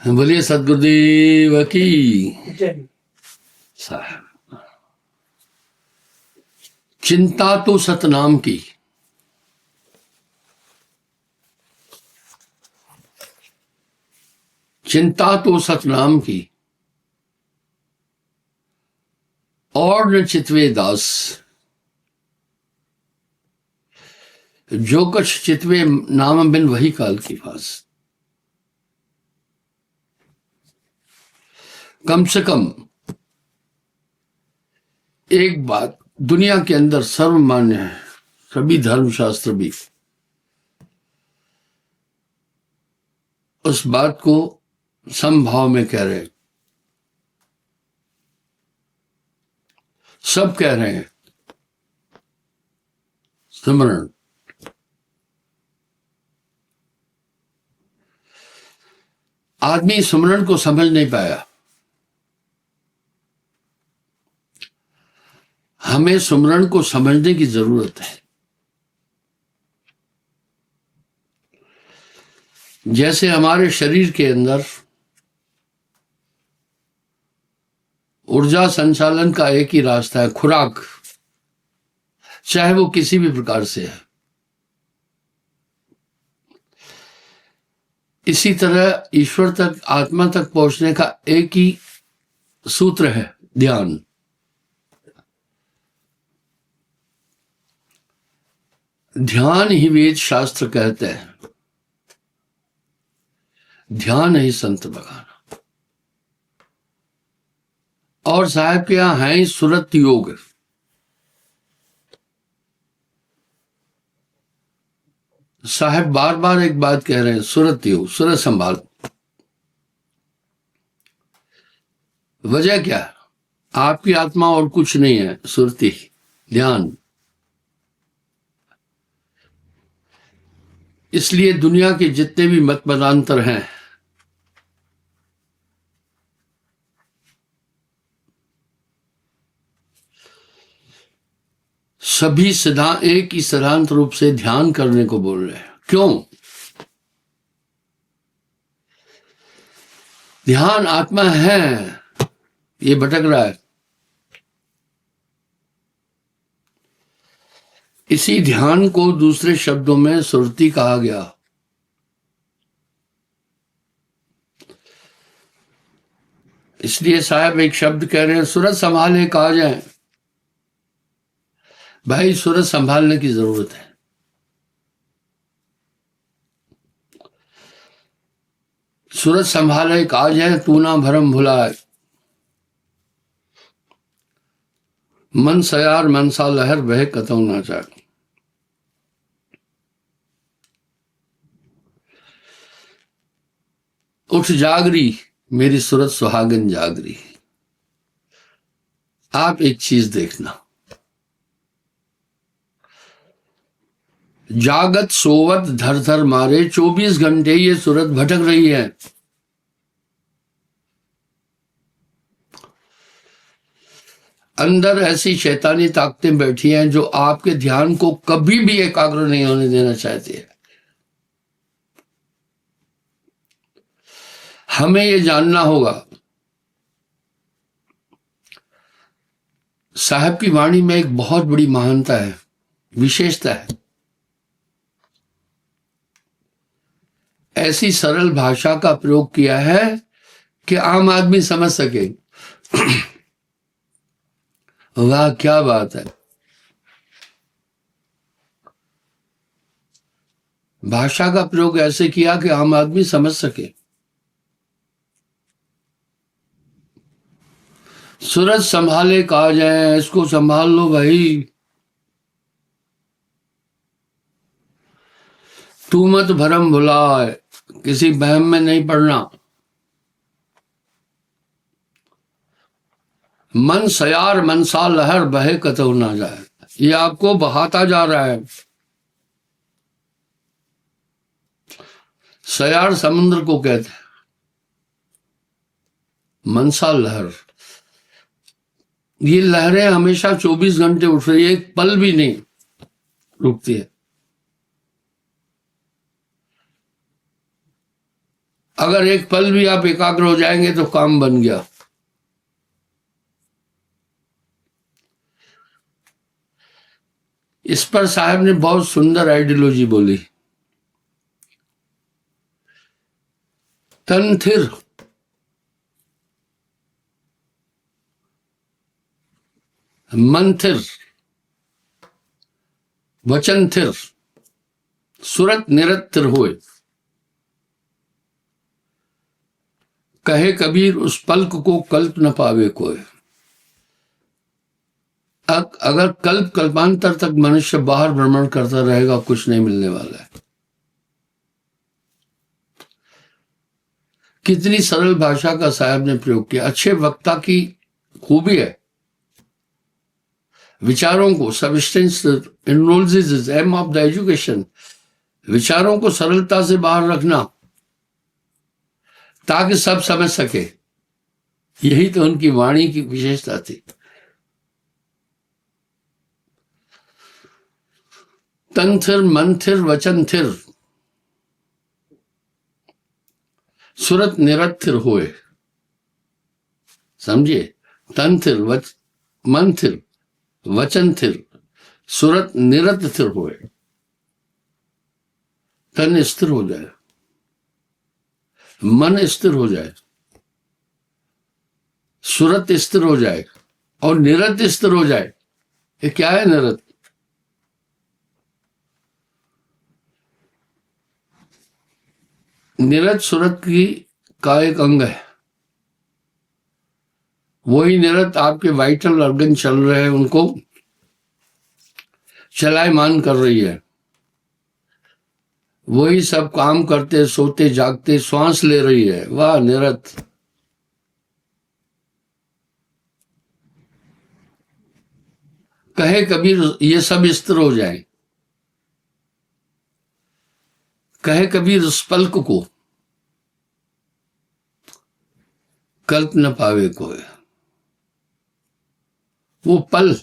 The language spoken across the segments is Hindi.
बोलिए सदगुरुदेव की जय। साहब। चिंता तो सतनाम की, चिंता तो सतनाम की, और न चितवे दास। जो कछ चितवे नाम बिन वही काल की फास। कम से कम एक बात दुनिया के अंदर सर्वमान्य है, सभी धर्मशास्त्र भी उस बात को समभाव में कह रहे हैं। सब कह रहे हैं सिमरण। आदमी सिमरण को समझ नहीं पाया। हमें सिमरण को समझने की जरूरत है। जैसे हमारे शरीर के अंदर ऊर्जा संचालन का एक ही रास्ता है, खुराक, चाहे वो किसी भी प्रकार से है। इसी तरह ईश्वर तक, आत्मा तक पहुंचने का एक ही सूत्र है, ध्यान। ध्यान ही वेद शास्त्र कहते हैं, ध्यान ही संत बगाना। और साहब के यहां है सुरत योग। साहब बार बार एक बात कह रहे हैं, सुरत योग, सुरत संभाल। वजह क्या है? आपकी आत्मा और कुछ नहीं है, सुरती, ध्यान। इसलिए दुनिया के जितने भी मत मतांतर हैं, सभी सिद्धांत एक ही सिद्धांत रूप से ध्यान करने को बोल रहे हैं। क्यों? ध्यान आत्मा है, ये भटक रहा है। इसी ध्यान को दूसरे शब्दों में सुरती कहा गया। इसलिए साहब एक शब्द कह रहे हैं, सूरत संभाले कहा जाए। भाई सूरत संभालने की जरूरत है। सूरत संभाले कहा जाए, तू ना भरम भुलाए। मन सयार मनसा लहर बह कतौ ना जाए। उठ जागरी मेरी सूरत सुहागन जागरी। आप एक चीज देखना, जागत सोवत धर धर मारे, 24 घंटे ये सूरत भटक रही है। अंदर ऐसी शैतानी ताकतें बैठी हैं जो आपके ध्यान को कभी भी एकाग्र नहीं होने देना चाहती है। हमें ये जानना होगा। साहब की वाणी में एक बहुत बड़ी महानता है, विशेषता है। ऐसी सरल भाषा का प्रयोग किया है कि आम आदमी समझ सके। वाह क्या बात है। भाषा का प्रयोग ऐसे किया कि आम आदमी समझ सके। सूरज संभाले कहा जाए, इसको संभाल लो भाई। तू मत भरम भुलाए, किसी बहम में नहीं पड़ना। मन सयार मनसा लहर बहे कतौ ना जाए, ये आपको बहाता जा रहा है। सयार समुद्र को कहते हैं, मनसा लहर। ये लहरें हमेशा 24 घंटे उठ रही है, एक पल भी नहीं रुकती है। अगर एक पल भी आप एकाग्र हो जाएंगे तो काम बन गया। इस पर साहब ने बहुत सुंदर आइडियोलॉजी बोली। तन थिर, मन थिर, वचन थिर, सुरत निरत थिर होए। कहे कबीर उस पल्क को कल्प न पावे कोई। अगर कल्प कल्पांतर तक मनुष्य बाहर भ्रमण करता रहेगा, कुछ नहीं मिलने वाला है। कितनी सरल भाषा का साहब ने प्रयोग किया। अच्छे वक्ता की खूबी है विचारों को substance is aim of the education, विचारों को सरलता से बाहर रखना ताकि सब समझ सके। यही तो उनकी वाणी की विशेषता थी। तन थिर, मन थिर, वचन थिर, सुरत निरत थिर होए। समझिए, तन थिर, मन थिर, वचन थिर, सुरत निरत थिर होए। तन स्थिर हो जाए, मन स्थिर हो जाए, सुरत स्थिर हो जाए और निरत स्थिर हो जाए। ये क्या है निरत? निरत सुरत का एक अंग है। वही निरत आपके वाइटल ऑर्गन चल रहे हैं, उनको चलायमान कर रही है। वही सब काम करते, सोते, जागते, श्वास ले रही है। वाह निरत। कहे कबीर ये सब स्थिर हो जाए। कहे कबीर उस पल्क को कल्प न पावे कोई। वो पल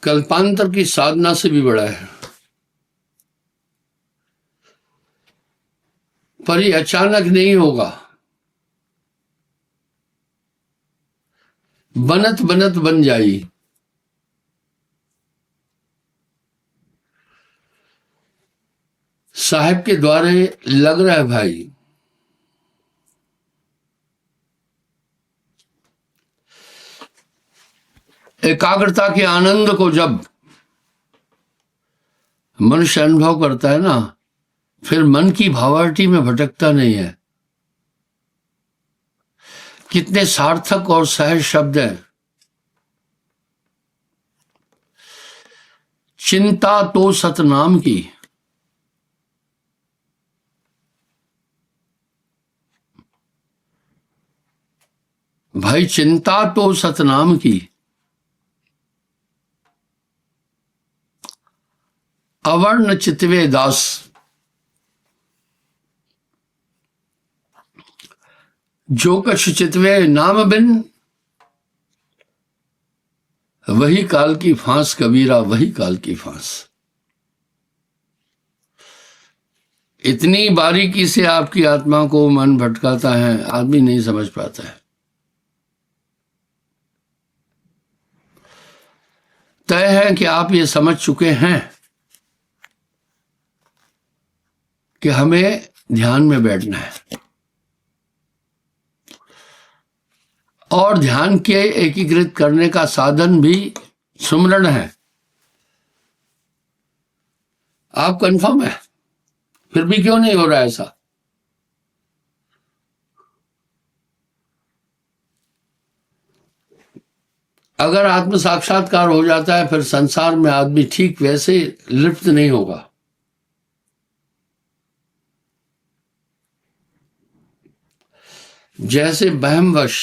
कल्पांतर की साधना से भी बड़ा है। पर ये अचानक नहीं होगा। बनत बनत बन जाई। साहब के द्वारे लग रहा है भाई। एकाग्रता के आनंद को जब मनुष्य अनुभव करता है ना, फिर मन की भावाटी में भटकता नहीं है। कितने सार्थक और सहज शब्द हैं। चिंता तो सतनाम की, भाई चिंता तो सतनाम की, अवर्ण चितवे दास। जो कछु चितवे नाम बिन, वही काल की फांस कबीरा, वही काल की फांस। इतनी बारीकी से आपकी आत्मा को मन भटकाता है, आदमी नहीं समझ पाता है। तय है कि आप ये समझ चुके हैं कि हमें ध्यान में बैठना है और ध्यान के एकीकृत करने का साधन भी सुमरण है। आप कंफर्म है? फिर भी क्यों नहीं हो रहा ऐसा? अगर आत्म साक्षात्कार हो जाता है, फिर संसार में आदमी ठीक वैसे लिप्त नहीं होगा। जैसे बहमवश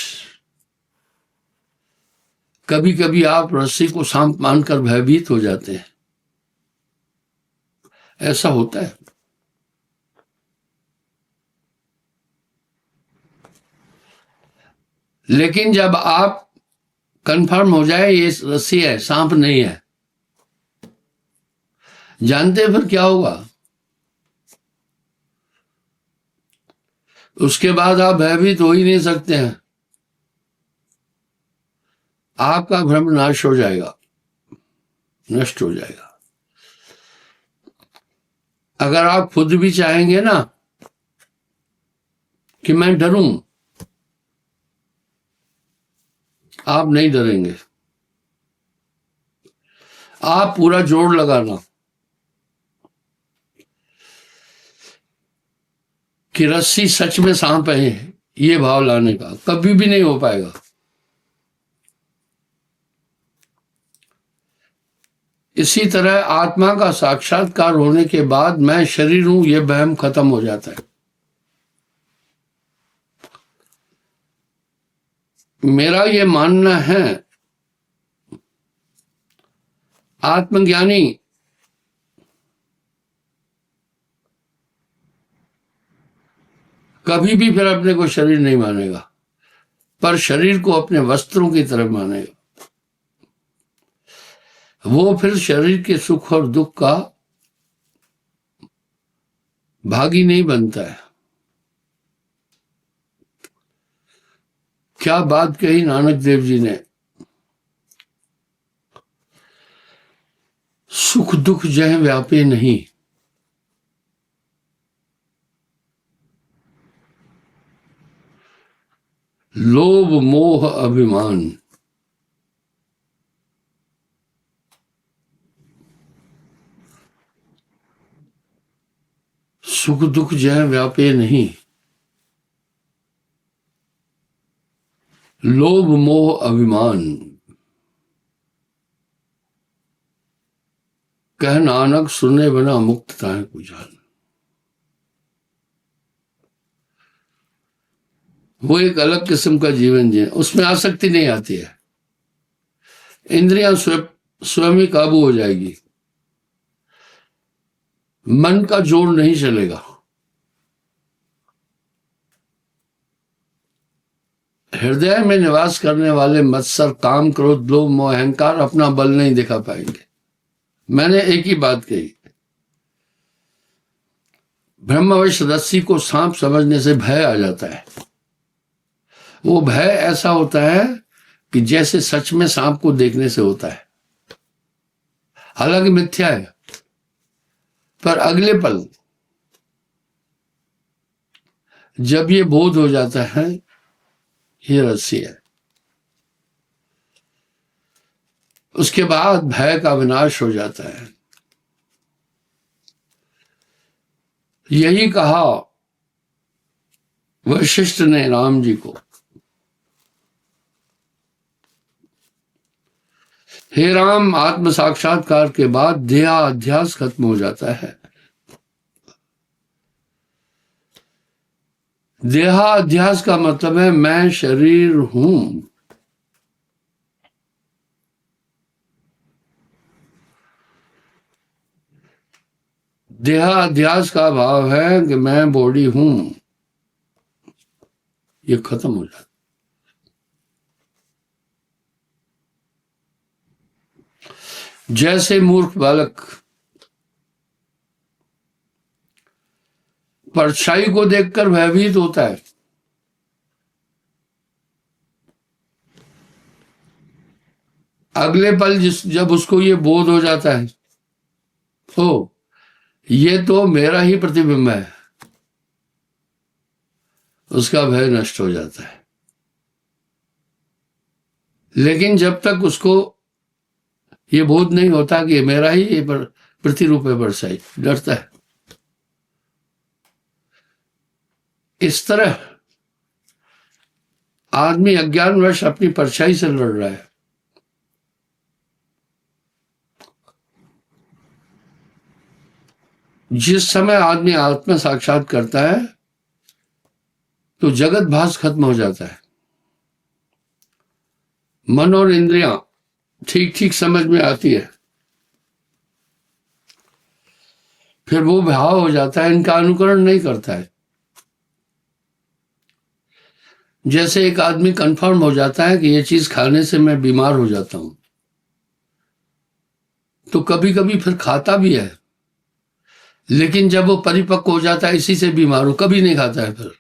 कभी कभी आप रस्सी को सांप मानकर भयभीत हो जाते हैं, ऐसा होता है। लेकिन जब आप कंफर्म हो जाए ये रस्सी है, सांप नहीं है, जानते फिर क्या होगा? उसके बाद आप भयभीत हो ही नहीं सकते हैं। आपका भ्रम नाश हो जाएगा, नष्ट हो जाएगा। अगर आप खुद भी चाहेंगे ना कि मैं डरूं, आप नहीं डरेंगे। आप पूरा जोर लगाना कि रस्सी सच में सांप है, ये भाव लाने का कभी भी नहीं हो पाएगा। इसी तरह आत्मा का साक्षात्कार होने के बाद मैं शरीर हूं, यह वहम खत्म हो जाता है। मेरा यह मानना है, आत्मज्ञानी कभी भी फिर अपने को शरीर नहीं मानेगा, पर शरीर को अपने वस्त्रों की तरह मानेगा। वो फिर शरीर के सुख और दुख का भागी नहीं बनता है। क्या बात कही नानक देव जी ने, सुख दुख जह व्यापे नहीं, लोभ मोह अभिमान। सुख दुख जह व्यापे नहीं, लोभ मोह अभिमान। कह नानक सुने बिना मुक्त ताहे को जान। वो एक अलग किस्म का जीवन जिए, उसमें आसक्ति नहीं आती है। इंद्रियां स्वयं ही काबू हो जाएगी, मन का जोर नहीं चलेगा। हृदय में निवास करने वाले मत्सर काम क्रोध लोभ मोह अहंकार अपना बल नहीं दिखा पाएंगे। मैंने एक ही बात कही, ब्रह्मवश रस्सी को सांप समझने से भय आ जाता है। वो भय ऐसा होता है कि जैसे सच में सांप को देखने से होता है, हालांकि मिथ्या है, पर अगले पल जब ये बोध हो जाता है ये रस्सी है, उसके बाद भय का विनाश हो जाता है। यही कहा वशिष्ठ ने राम जी को, हे राम, आत्म साक्षात्कार के बाद देहाध्यास खत्म हो जाता है। देहाध्यास का मतलब है मैं शरीर हूं। देहाध्यास का भाव है कि मैं बॉडी हूं, ये खत्म हो जाता। जैसे मूर्ख बालक परछाई को देखकर भयभीत होता है, अगले पल जब उसको ये बोध हो जाता है, ओ ये तो मेरा ही प्रतिबिंब है, उसका भय नष्ट हो जाता है। लेकिन जब तक उसको ये बोध नहीं होता कि मेरा ही ये प्रतिरूप है परछाई, डरता है। इस तरह आदमी अज्ञानवश अपनी परछाई से लड़ रहा है। जिस समय आदमी आत्म साक्षात करता है तो जगत भास खत्म हो जाता है, मन और इंद्रियां ठीक ठीक समझ में आती है, फिर वो भाव हो जाता है, इनका अनुकरण नहीं करता है। जैसे एक आदमी कंफर्म हो जाता है कि ये चीज खाने से मैं बीमार हो जाता हूं, तो कभी कभी फिर खाता भी है, लेकिन जब वो परिपक्व हो जाता है इसी से बीमार हो, कभी नहीं खाता है फिर।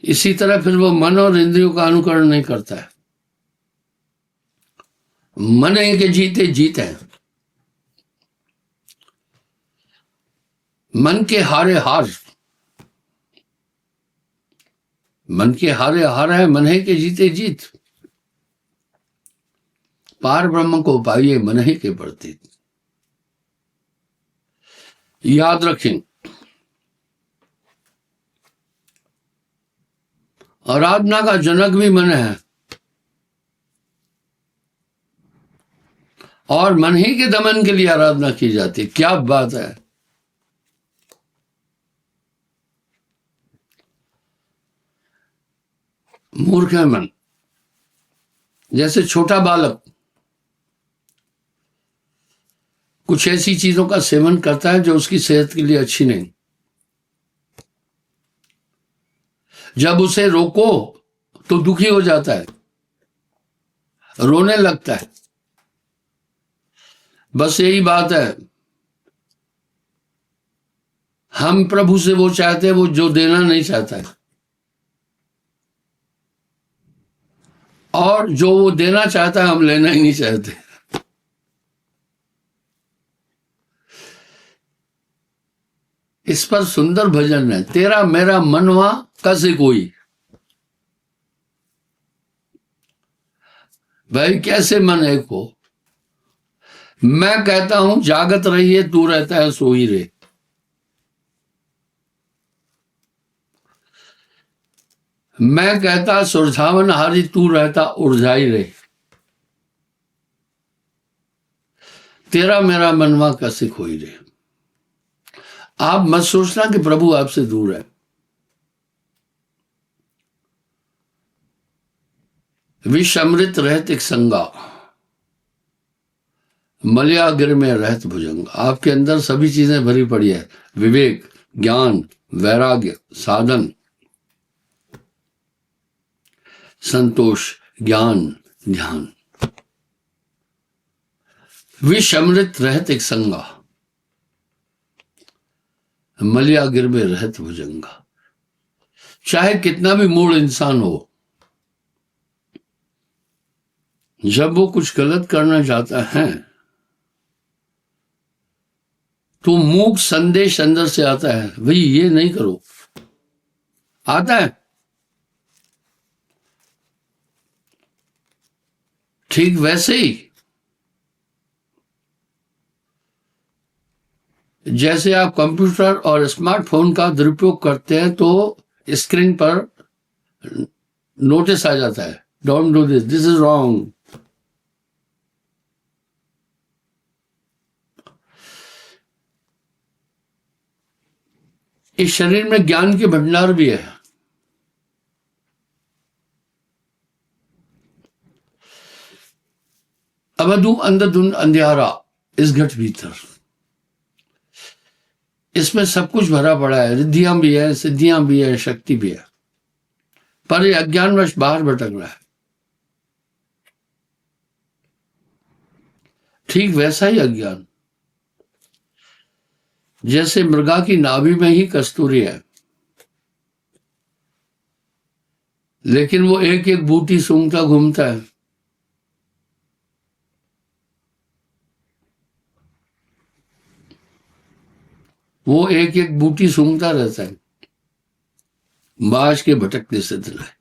इसी तरह फिर वो मन और इंद्रियों का अनुकरण नहीं करता है। मन है कि जीते जीत है, मन के हारे हार, मन के हारे हार है, मन है के जीते जीत। पार ब्रह्म को पाइए मन ही के प्रति। याद रखें, आराधना का जनक भी मन है और मन ही के दमन के लिए आराधना की जाती है। क्या बात है! मूर्ख है मन। जैसे छोटा बालक कुछ ऐसी चीजों का सेवन करता है जो उसकी सेहत के लिए अच्छी नहीं, जब उसे रोको तो दुखी हो जाता है, रोने लगता है। बस यही बात है, हम प्रभु से वो चाहते हैं वो जो देना नहीं चाहता है, और जो वो देना चाहता है हम लेना ही नहीं चाहते। इस पर सुंदर भजन है, तेरा मेरा मनवा कसे कोई। भाई कैसे मन एक हो? मैं कहता हूं जागत रहिए, तू रहता है सोई रे। मैं कहता सुरझावन हारी, तू रहता उर्जाई रे। तेरा मेरा मनवा कैसे खोई रे। आप मत सोचना कि प्रभु आपसे दूर है। विष अमृत रहत एक संगा, मलयागिर में रहत भुजंगा। आपके अंदर सभी चीजें भरी पड़ी है, विवेक, ज्ञान, वैराग्य, साधन, संतोष, ज्ञान, ध्यान। विष अमृत रहत एक संगा, मलयागिर में रहत भुजंगा। चाहे कितना भी मूढ़ इंसान हो, जब वो कुछ गलत करना चाहता है तो मूक संदेश अंदर से आता है, भाई ये नहीं करो, आता है। ठीक वैसे ही जैसे आप कंप्यूटर और स्मार्टफोन का दुरुपयोग करते हैं तो स्क्रीन पर नोटिस आ जाता है, don't do this, this is wrong. इस शरीर में ज्ञान के भंडार भी है। अवधु अंधधुन अंधियारा इस घट भीतर, इसमें सब कुछ भरा पड़ा है, रिद्धियां भी है, सिद्धियां भी है, शक्ति भी है, पर ये अज्ञानवश बाहर भटक रहा है। ठीक वैसा ही अज्ञान जैसे मृगा की नाभि में ही कस्तूरी है, लेकिन वो एक एक बूटी सूंघता घूमता है। वो एक एक बूटी सूंघता रहता है, बाज के भटकने से दिल है।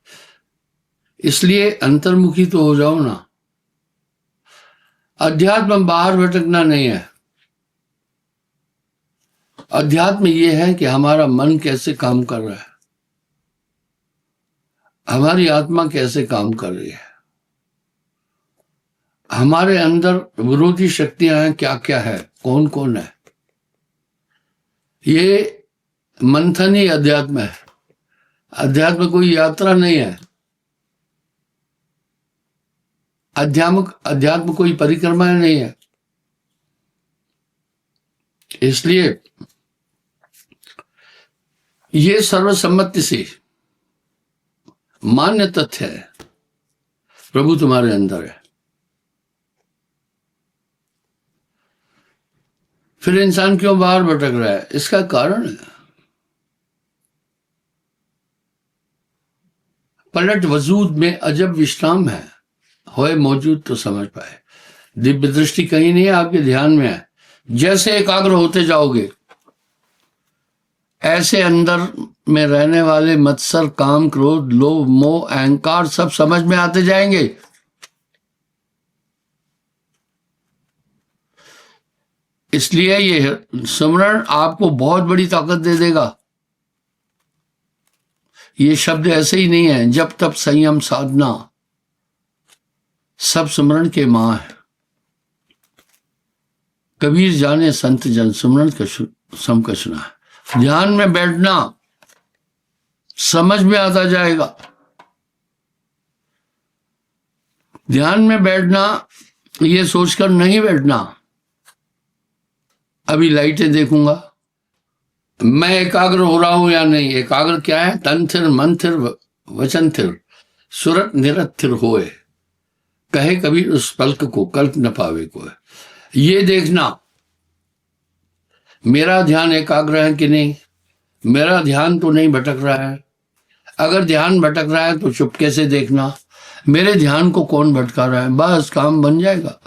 इसलिए अंतर्मुखी तो हो जाओ ना। अध्यात्म बाहर भटकना नहीं है। अध्यात्म ये है कि हमारा मन कैसे काम कर रहा है, हमारी आत्मा कैसे काम कर रही है, हमारे अंदर विरोधी शक्तियां हैं क्या क्या है, कौन कौन है। ये मंथन ही अध्यात्म है। अध्यात्म कोई यात्रा नहीं है, अध्यात्म कोई परिक्रमा नहीं है। इसलिए ये सर्वसम्मति से मान्य तथ्य है, प्रभु तुम्हारे अंदर है। फिर इंसान क्यों बाहर भटक रहा है? इसका कारण है पलट वजूद में अजब विश्राम है, होए मौजूद तो समझ पाए। दिव्य दृष्टि कहीं नहीं है, आपके ध्यान में है। जैसे एकाग्र होते जाओगे, ऐसे अंदर में रहने वाले मत्सर, काम, क्रोध, लोभ, मोह, अहंकार सब समझ में आते जाएंगे। इसलिए ये स्मरण आपको बहुत बड़ी ताकत दे देगा। ये शब्द ऐसे ही नहीं है, जब तब संयम साधना सब स्मरण के मां है। कबीर जाने संत जन स्मरण समकछना है। ध्यान में बैठना समझ में आता जाएगा। ध्यान में बैठना ये सोचकर नहीं बैठना अभी लाइटें देखूंगा, मैं एकाग्र हो रहा हूं या नहीं। एकाग्र क्या है? तन थिर, मन थिर, वचन थिर, सुरत निरत थिर होए, कहे कभी उस पलक को कल्प न पावे को। ये देखना मेरा ध्यान एकाग्र है कि नहीं, मेरा ध्यान तो नहीं भटक रहा है। अगर ध्यान भटक रहा है तो चुपके से देखना मेरे ध्यान को कौन भटका रहा है। बस काम बन जाएगा।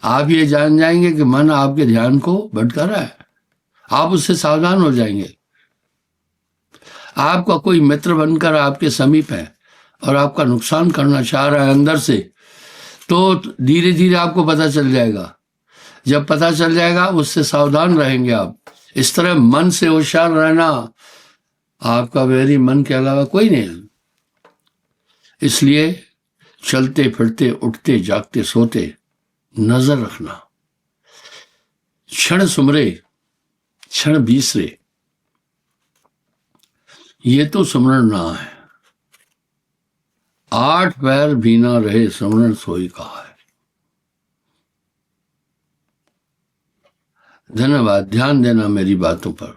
आप ये जान जाएंगे कि मन आपके ध्यान को भटका रहा है, आप उससे सावधान हो जाएंगे। आपका कोई मित्र बनकर आपके समीप है और आपका नुकसान करना चाह रहा है अंदर से, तो धीरे धीरे आपको पता चल जाएगा। जब पता चल जाएगा उससे सावधान रहेंगे आप। इस तरह मन से होशियार रहना, आपका वैरी मन के अलावा कोई नहीं है। इसलिए चलते फिरते, उठते, जागते, सोते नजर रखना। क्षण सुमरे क्षण बीसरे, ये तो स्मरण ना है। 8 पैर भी ना रहे स्मरण सोई कहा है। धन्यवाद। ध्यान देना मेरी बातों पर।